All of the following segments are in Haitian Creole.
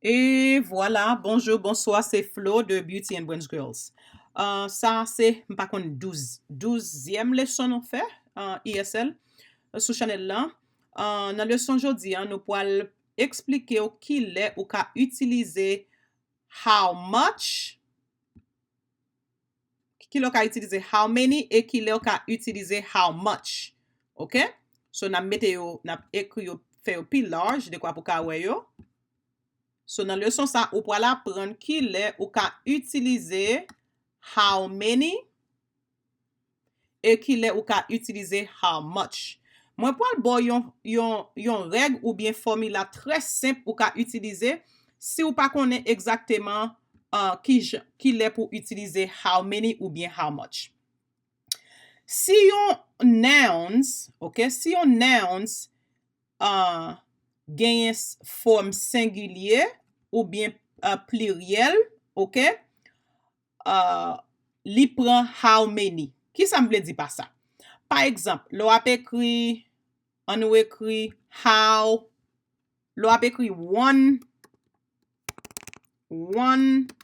Et voilà, bonjour, bonsoir, c'est Flo de BeautyAndBrainsGirls. Ça, c'est, par contre, 12e leçon nous fait, ISL, sous chanèl là. Dans la leçon aujourd'hui, nous pourrons expliquer qui est ou qu'a utiliser how much, qui est qu'a utiliser how many et qui est qu'a utiliser how much. OK? So, n'a écrit yo, fait yo plus large de quoi pour qu'a ouais yo. So, dans leçon ça, ou pour apprendre qui est ou ka utiliser how many et qui est ou ka utiliser how much. Moi pour le bon yon règle ou bien formule très simple ou ka utiliser si ou pas connaît exactement qui est pour utiliser how many ou bien how much. Si yon nouns, OK, si yon nouns gagne forme singulier ou bien pluriel, OK? Li prend how many. Qui ça me dit pas ça? Par exemple, l'on a écrit, on écrit how, l'on a écrit one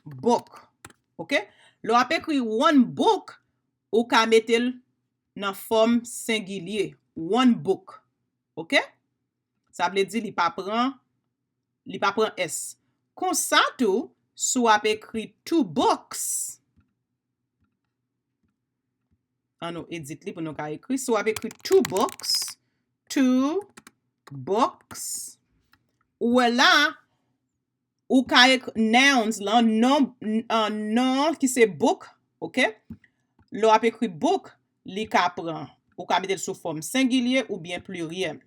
book, OK? L'on a écrit one book ou ka mettre dans forme singulier, one book, OK? Ça veut dire li pa prend S. Comme ça tout, sou ap écrit two books. On nous edit li pour nous ka écrit. Sou ap écrit two books. Ou là, ou ka écrit nouns là, non qui c'est book, OK? Lo ap écrit book, li ka prend. Ou ka mettre sous forme singulier ou bien pluriel.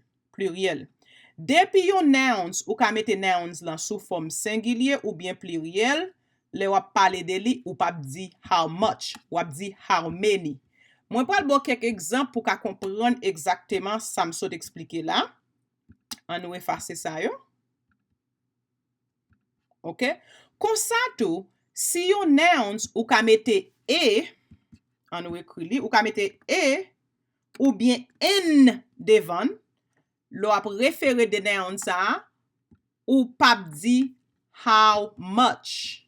Depuis yon nouns, ou ka mette nouns lan sous forme singulier ou bien pluriel, le wap pale de li ou pa di how much, wap di how many. Mwen pral bo quelques exemples pour ka comprendre exactement ça me saute expliquer là. On nou effacer ça yo. OK? Comme ça tout, si yon nouns ou ka mette on nou écrit li, ou ka mette ou bien n devant, lo ap référé de noun sa, ou pap di how much.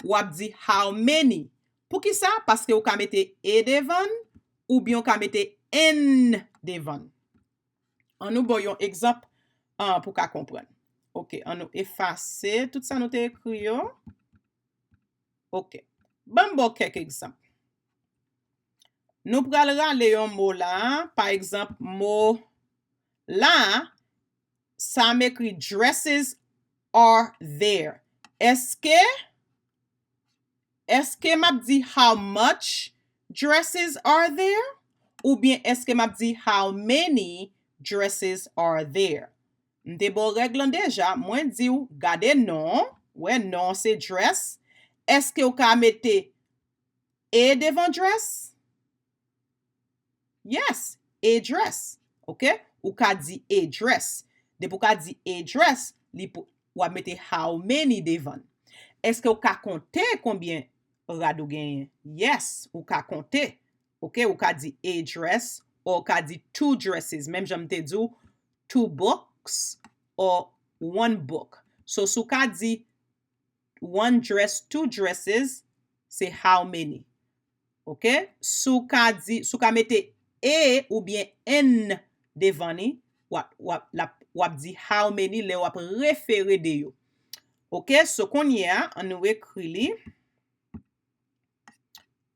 Ou ap di how many. Pour qui ça? Parce que ou ka mette devant, ou bien ou ka mette n devant. On nous voyons exemple pour ka comprendre. OK, on nous effacer tout ça nous te écrit yo. OK. Bon quelques exemples. Nous pral rale yon mot là, par exemple mot là, ça m'écrit dresses are there. Est-ce que m'a dit how much dresses are there? Ou bien est-ce que m'a dit how many dresses are there? M'te bon règle déjà, moi dit ou gade non, ouais non c'est dress. Est-ce que ou ka mette devant dress? Yes, a dress. OK? Ou ka di a dress. De pou ka di a dress, li pou ou mette how many devant. Est-ce que ou ka compter combien rad ou gen? Yes, ou ka compter. OK? Ou ka di a dress ou ka di two dresses. Même j'aime te di two books or one book. So sou ka di one dress, two dresses, c'est how many. OK? Sou ka mette ou bien n devant ni, wap di how many le wap référé de yo. OK, so qu'on y a, on nous écrit li.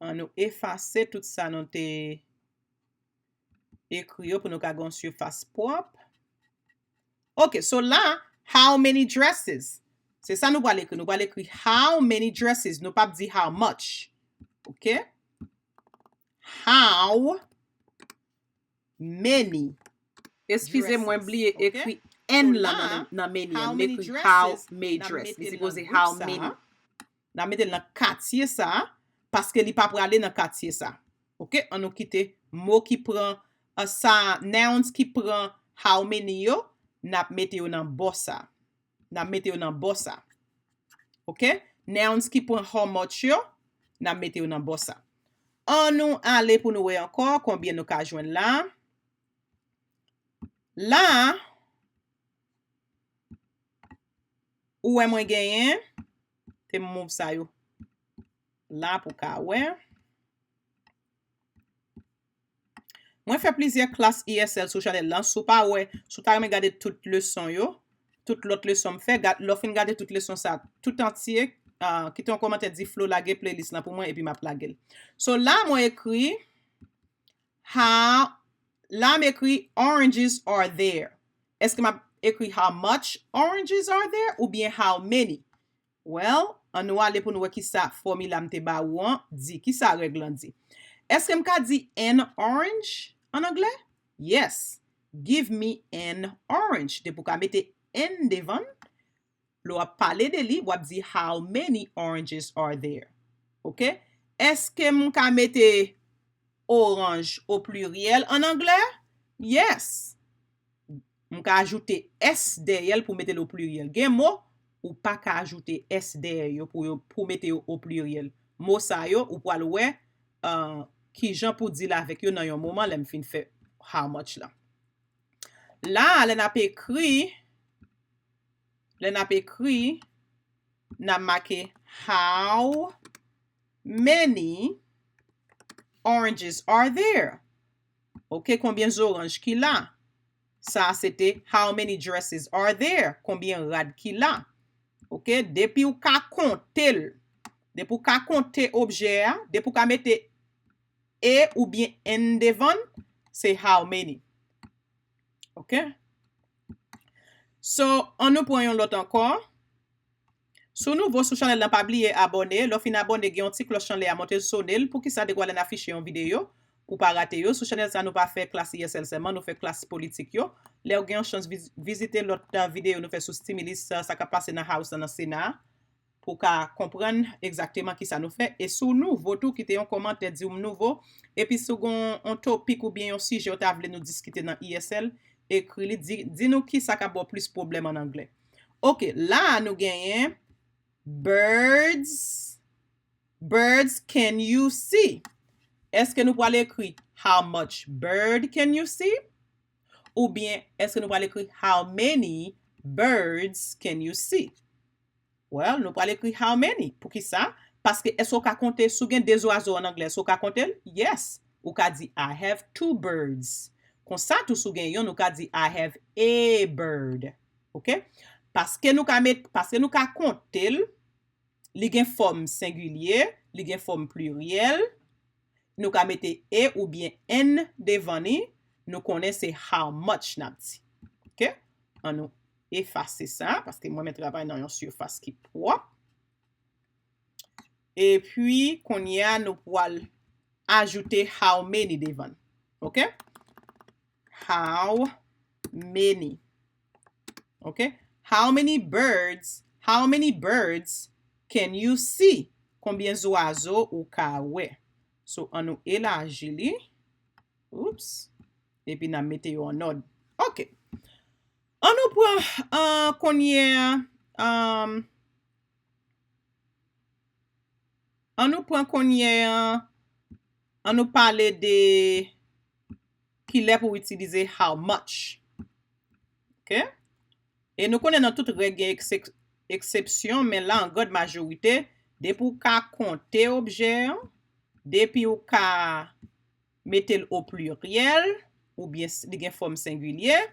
On nous effacer tout ça nous te écrit yo pour nous ka gon surface propre. OK, so là, how many dresses? C'est ça nous va l'écrire. Nous va l'écrire how many dresses. Nous pas di how much. OK? How many. Excusez-moi, oublié écrit n là dans many. On écrit how many dress. Mais c'est how many. N'a mette dans quartier ça parce que li pas pour aller dans quartier ça. OK, on nous quitte mot qui prend ça nouns qui prend how many yo, n'a mette yo dans bossa. N'a mette yo dans bossa. OK? Nouns qui prend how much yo, n'a mette yo dans bossa. On nous aller pour nous voir encore combien nous ka joindre là. Là, Ou mwen genyen, te move sa yo. Là pour ka ouais. Mwen fè plizye klas ESL sou chanel lan, sou pa ouais, sou ta remen gade tout leçon yo, tout lot leçon fè, lo fin gade tout leçon sa, tout entier, ki ton komante di flow lage playlist lan pou mwen, epi map lage. So la mwen ekri, la mwen ekri oranges are there. Eske map ekri how much oranges are there, ou bien how many? Well, an nou ale pou nou wè ki sa formula mte ba ou an, di, ki sa reglan di. Eske m ka di an orange en anglais? Yes. Give me an orange. De pou ka mette n devan, lo ap pale de li, wap di how many oranges are there. Ok? Eske m ka mette orange au pluriel en anglais? Yes. M ka ajoute s derrière pou mette le au pluriel. Gen mo, ou pa ka ajoute s derrière pou mette au pluriel. Mo sa yo, ou pou alwe, ki jan pou di la avek yo nan yon moment lem fin fè how much la. La, le nap ekri, nan make how many oranges are there. Ok, combien orange ki la? Sa, sete how many dresses are there. Combien rad ki la? Ok, depi ou ka kontel, depi ou ka konte objet, depi ou ka mette e ou bien n devan, c'est how many. Ok? So, an nou pren yon lot ankon. Sou nou vo sou chanel nan pa bliye abone, lo fin abone gen yon ti klos chanel a monte sonel pou ki sa de gwa len afishe yon video pou pa rate yo. Sou chanel sa nou pa fe klas ESL seman, nou fe klas politik yo. Le ou gen yon chans vizite lot video nou fe sou stimulus sa ka pase nan house nan Sena pou ka kompren exactement ki sa nou fe. E sou nou votou ki te yon komante di ou nouvo, epi sou gon on topik ou bien yon sijè ou ta vle nou diskite nan ESL, ekri li di nou ki sa ka bo plus problem en anglais. Ok, la nou genyen birds can you see? Eske nou pwale ekri how much bird can you see? Ou bien eske nou pwale ekri how many birds can you see? Well, nou pwale ekri how many. Pou ki sa? Paske esko ka konte sou gen des oiseaux en anglais, esko ka konte? Yes. Ou ka di I have 2 birds. Kon sa tou sou gen yon, nou ka di I have a bird. Ok? Paske nou ka konte, li gen forme singulier, li gen forme pluriel, nou ka mette e ou bien n devani, nou konen se how much nap di. Ok? An nou effacer ça, parce que moi, je travaille dans une surface qui est propre. Et puis, qu'on y a, nous pouvons ajouter how many devant. OK? How many. OK? How many birds can you see? Combien d'oiseaux ou ka we? So, on nous élargit li. Oups. Et puis, nous mettons en ordre. OK. An nou pran konye, an nou pale de ki le pou utilize how much. Ok? E nou konen nan tout rege eksepsyon, men la an god majorite, de pou ka konte objet, de pi ou ka mette l au pluriel, ou bien li gen forme singulier,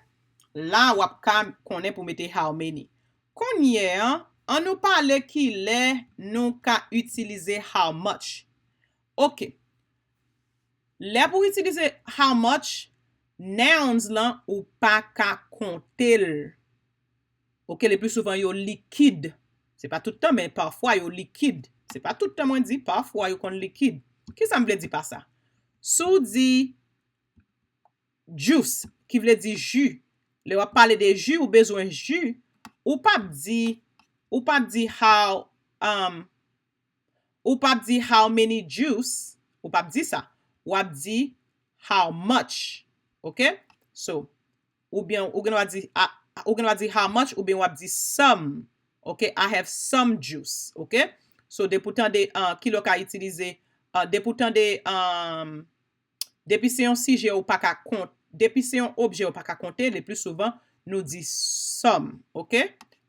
la wap ka konen pou mette how many. Konye, an nou pale ki le nou ka utilize how much. Ok. Le pou utilize how much, nouns lan ou pa ka kontel. Ok, le plus souvent yo liquide. Se pa tout temps, men parfois yo liquide. Se pa tout temps mwen di, parfois yo kon liquide. Ki sa m vle di pa sa? Sou di juice, ki vle di jus. Le wap pale de jus ou bezwen jus, ou pap di how many juice, ou pap di sa, wap di how much. Ok? So, ou gen wap di how much, ou bien wap di some. Ok? I have some juice. Ok? So, de poutan de ki lo ka itilize, de poutan de depi se yon sije ou pa ka kont, depi se yon objet ou pa ka konte, le plus souvent, nou di some. Ok?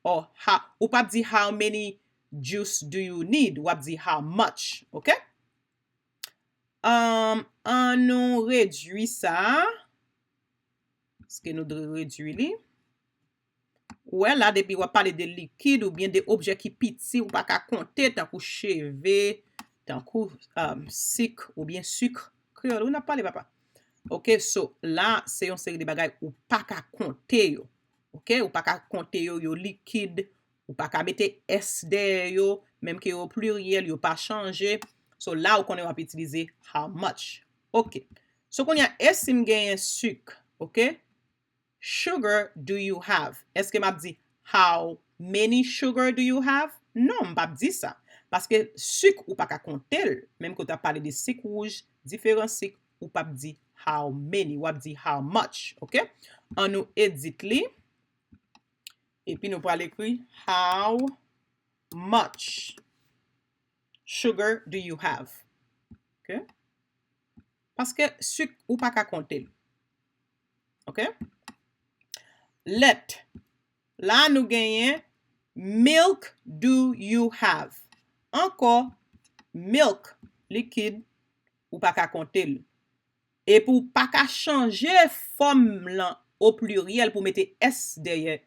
Or how, ou pas di how many juice do you need, ou ap di how much, ok? An nou redwi sa. Eske nou dre redwi li? Ouais, là, depuis on parle de liquide ou bien de objets qui piti ou pas qu'à compter, tant que cheveux, tant que sucre ou bien sucre. Créole, on a parlé, papa. Ok, so là, c'est une série de bagages ou pas qu'à compter yo. Ok, ou pas qu'à compter yo liquide, ou pas qu'à mettre S derrière yo, même que au pluriel, yo pas changé. So là, on va utiliser how much. Ok. So qu'on y a S si m'gagne sucre, ok? Sugar do you have? Est-ce que m'a dit how many sugar do you have? Non, m'a dit ça. Parce que sucre ou pas qu'à compter, même quand tu as parlé de sucre rouge, différents sucres, ou pas dit how many, ou pas dit how much, ok? On nous edit li, et puis nous pourrons écrire how much sugar do you have? Ok? Parce que sucre ou pas qu'à compter. Ok? Let. Là, nous gagnons milk do you have? Encore, milk, liquide, ou pas qu'à compter. Et pour pas qu'à changer forme là au pluriel pour mettre S derrière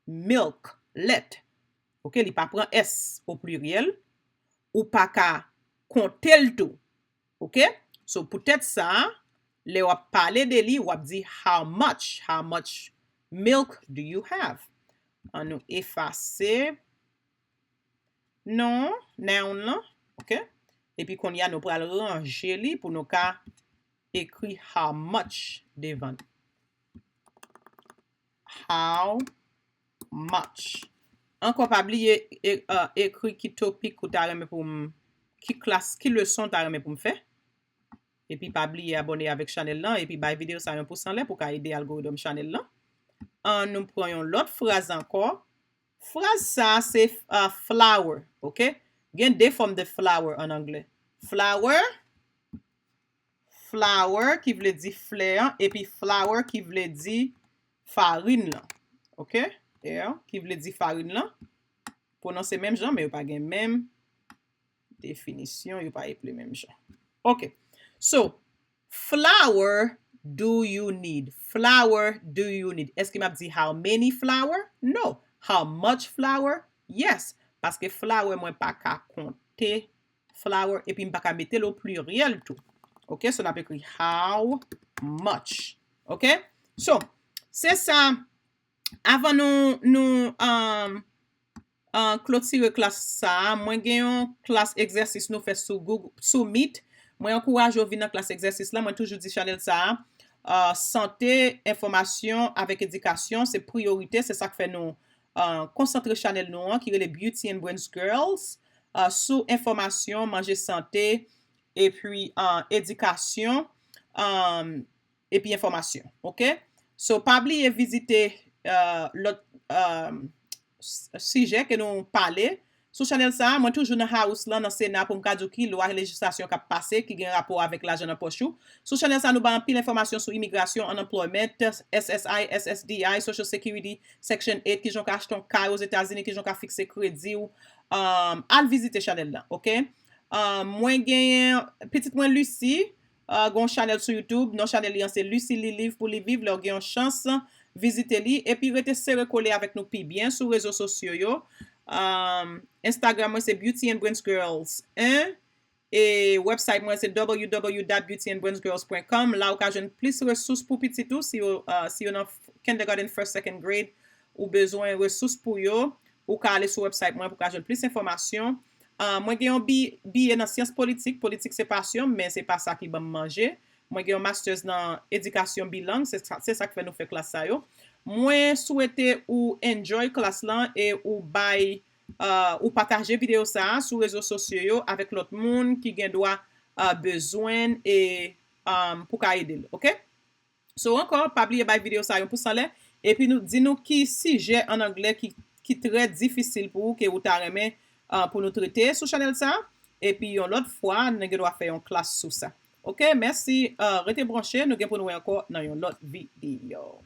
milk, let. Ok, il pas prend S au pluriel, ou pas qu'à compter le tout. Ok? So, peut-être ça, les wap parler de li, wap di how much milk do you have? On nous effacer. Non, noun là, ok? Et puis qu'on y a nous pral ranger li pour nous ka écrit how much devant. How much. Encore pas oublier écrit qui topic ou ta remet pour qui classe, qui leçon ta remet pour me faire. Et puis pas oublier abonner avec chanèl là et puis bay vidéo ça 1% là pour ka aider algorithme chanèl là. Nous prenons l'autre phrase encore. Phrase ça c'est flour, ok? Gen deux formes de flour en anglais. Flour qui veut dire fleur et puis flour qui veut dire farine là. Ok? Qui veut dire farine là. Prononcer même genre mais pas gen même définition, yo pas appelé même genre. Ok. So, flour do you need? Flour do you need? Est-ce qu'il m'a dit how many flour? No. How much flour? Yes. Parce que flour, moi, pas qu'à compter flour et puis pas qu'à mettre le pluriel tout. Ok? So, on a écrit how much. Ok? So, c'est ça. Avant nous clôturer classe ça, moi gagne classe exercice nous fait sous Google, sous Meet. Moi encourage au venir dans classe exercice là, moi toujours dis chanèl ça. Santé, information avec éducation, c'est priorité, c'est ça que fait nous concentrer chanèl nous qui est les BeautyAndBrainsGirls sous information, manger santé et puis éducation et puis information. OK? So pas oublier visiter l'autre sijè que nous parler sur chanèl ça, moi toujours dans house là dans Sénat pour me dire qui loi législation qui a passé qui a rapport avec l'argent dans poche. Sur chanèl ça nous ba pile information sur immigration, unemployment, SSI, SSDI, Social Security, Section 8 qui j'ont acheté un car aux États-Unis qui j'ont fixé crédit ou al visiter chanèl là, OK? Moi gagne petite moi Lucie gon chanèl sur YouTube, non chanèl li c'est Lucie li livre pour li vivre, leur gagne chance visitez li et puis restez serré collé avec nous puis bien sur réseaux sociaux yo. Instagram moi c'est BeautyAndBrainsGirls 1 et website moi c'est www.beautyandbrainsgirls.com là où j'ai plus ressources pour petit tout si vous dans kindergarten first second grade ou besoin ressources pour yo ou ka aller sur website moi pour ka j'ai plus information. Moi j'ai un billet dans sciences politiques c'est passion mais c'est pas ça qui va me manger. Moi j'ai un master's dans éducation bilingue, c'est ça qui fait nous faire classe ça yo. Moi souhaiter ou enjoy classe là et ou buy ou partager vidéo ça sur réseaux sociaux avec l'autre monde qui gen doit besoin et pour ka aider, OK? So encore pas oublier buy vidéo ça 1% là et puis nous dis-nous qui sujet en anglais qui très difficile pour vous que vous t'a remet pour nous traiter sur channel ça et puis l'autre fois nous doit faire une classe sur ça. OK, merci. Restez branchés, nous allons pour nous encore dans une autre vidéo.